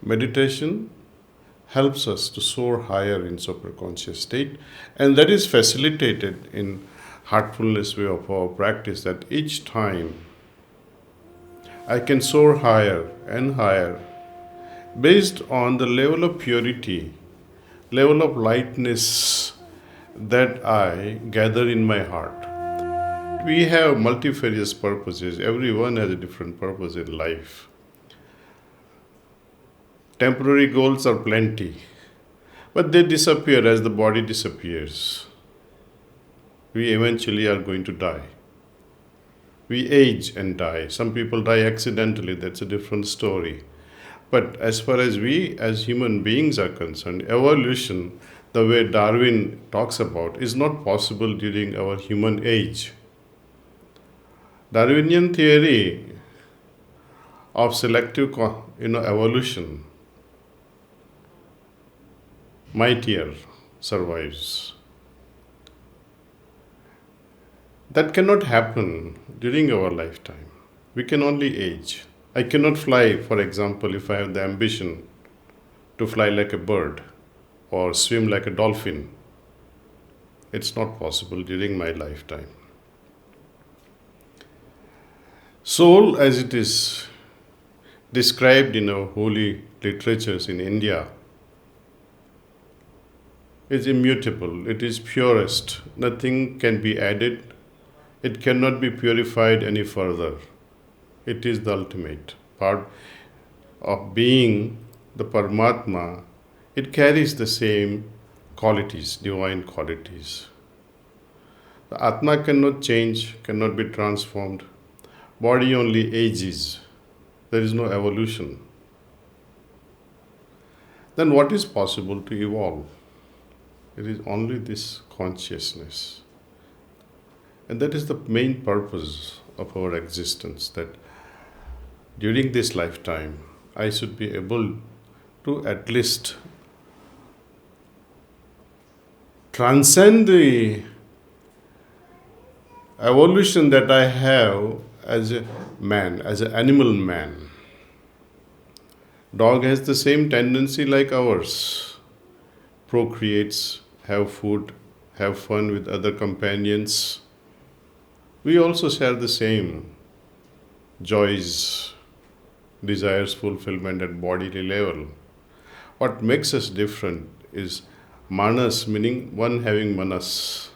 Meditation helps us to soar higher in superconscious state, and that is facilitated in heartfulness way of our practice, that each time I can soar higher and higher based on the level of purity, level of lightness that I gather in my heart. We have multifarious purposes. Everyone has a different purpose in life. Temporary goals are plenty, but they disappear as the body disappears. We eventually are going to die. We age and die. Some people die accidentally, that's a different story. But as far as we as human beings are concerned, evolution, the way Darwin talks about, is not possible during our human age. Darwinian theory of selective evolution, mightier survives. That cannot happen during our lifetime. We can only age. I cannot fly, for example, if I have the ambition to fly like a bird or swim like a dolphin. It's not possible during my lifetime. Soul, as it is described in our holy literatures in India, is immutable. It is purest. Nothing can be added. It cannot be purified any further. It is the ultimate part of being the Paramatma. It carries the same qualities, divine qualities. The Atma cannot change, cannot be transformed. Body only ages. There is no evolution. Then what is possible to evolve? It is only this consciousness. And that is the main purpose of our existence, that during this lifetime, I should be able to at least transcend the evolution that I have as a man, as an animal man. Dog has the same tendency like ours. Procreates, have food, have fun with other companions. We also share the same joys, desires, fulfillment at bodily level. What makes us different is manas, meaning one having manas.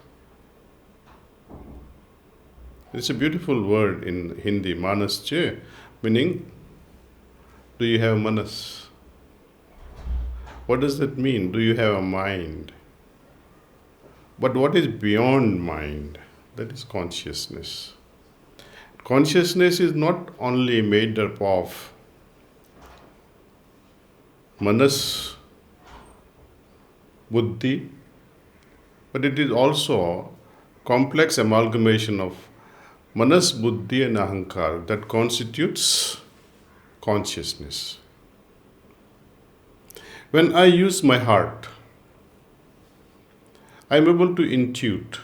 It's a beautiful word in Hindi, manas che, meaning, do you have manas? What does that mean? Do you have a mind? But what is beyond mind? That is consciousness. Consciousness is not only made up of manas, buddhi, but it is also complex amalgamation of manas, buddhi and ahankar that constitutes consciousness. When I use my heart, I am able to intuit.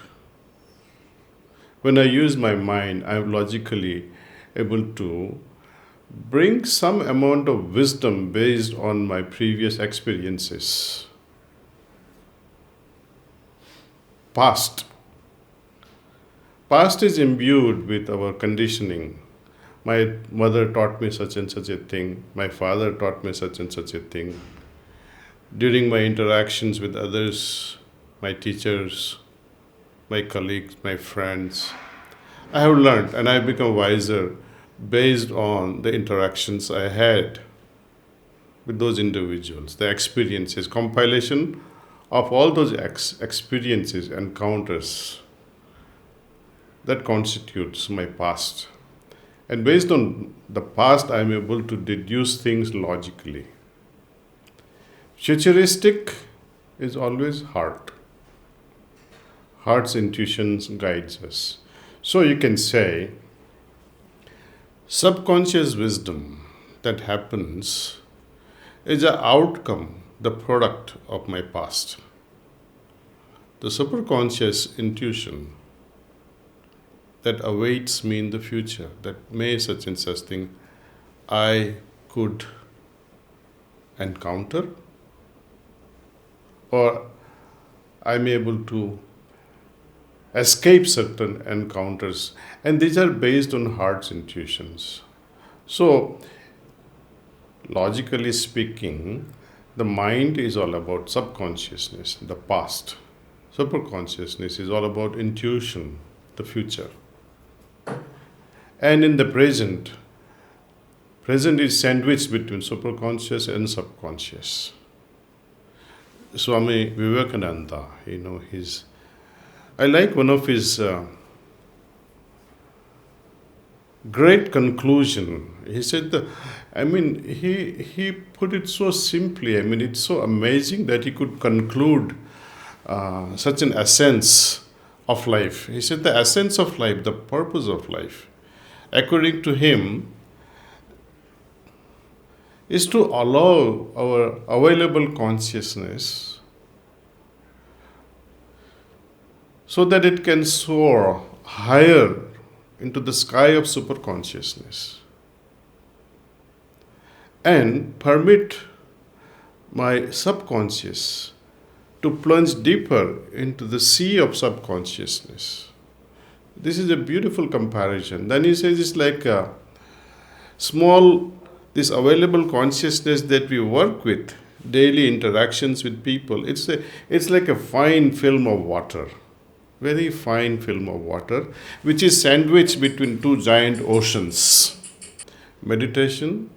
When I use my mind, I am logically able to bring some amount of wisdom based on my previous experiences. Past is imbued with our conditioning. My mother taught me such and such a thing. My father taught me such and such a thing. During my interactions with others, my teachers, my colleagues, my friends, I have learned and I have become wiser based on the interactions I had with those individuals, the experiences, compilation of all those experiences, encounters that constitutes my past. And based on the past, I am able to deduce things logically. Futuristic is always heart. Heart's intuitions guides us. So you can say, subconscious wisdom that happens is an outcome, the product of my past. The superconscious intuition that awaits me in the future, that may such and such thing I could encounter, or I'm able to escape certain encounters, and these are based on heart's intuitions. So, logically speaking, the mind is all about subconsciousness, the past. Superconsciousness is all about intuition, the future. And in the present is sandwiched between superconscious and subconscious. Swami Vivekananda, I like one of his great conclusion. He said, he put it so simply. It's so amazing that he could conclude such an essence of life. He said, the essence of life, the purpose of life, according to him, is to allow our available consciousness so that it can soar higher into the sky of superconsciousness and permit my subconscious to plunge deeper into the sea of subconsciousness. This is a beautiful comparison. Then he says it's like a small, this available consciousness that we work with, daily interactions with people, it's like a fine film of water, very fine film of water, which is sandwiched between two giant oceans. Meditation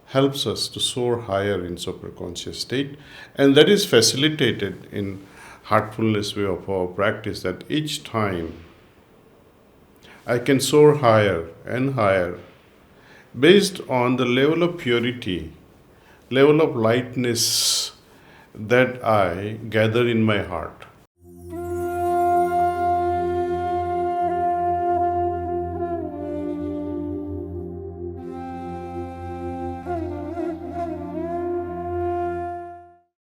helps us to soar higher in superconscious state, and that is facilitated in heartfulness way of our practice, that each time I can soar higher and higher based on the level of purity, level of lightness that I gather in my heart.